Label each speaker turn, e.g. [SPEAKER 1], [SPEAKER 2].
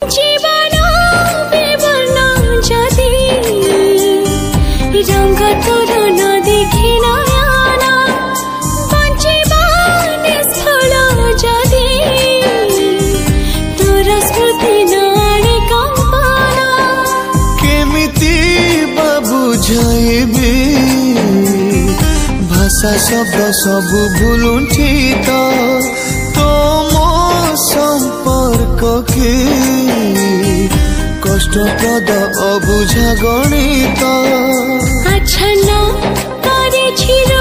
[SPEAKER 1] जीवन विवर्ण जदि रंग तोर न देखि नयना बंचिबा निष्फल जदि तोर स्मृति न आने कंपना केमिति बुझाइबी भाषा शब्द सब भूलुठी तो संपर्क के कष्टप्रद अबुझा गणित अच्छा न करे छिरो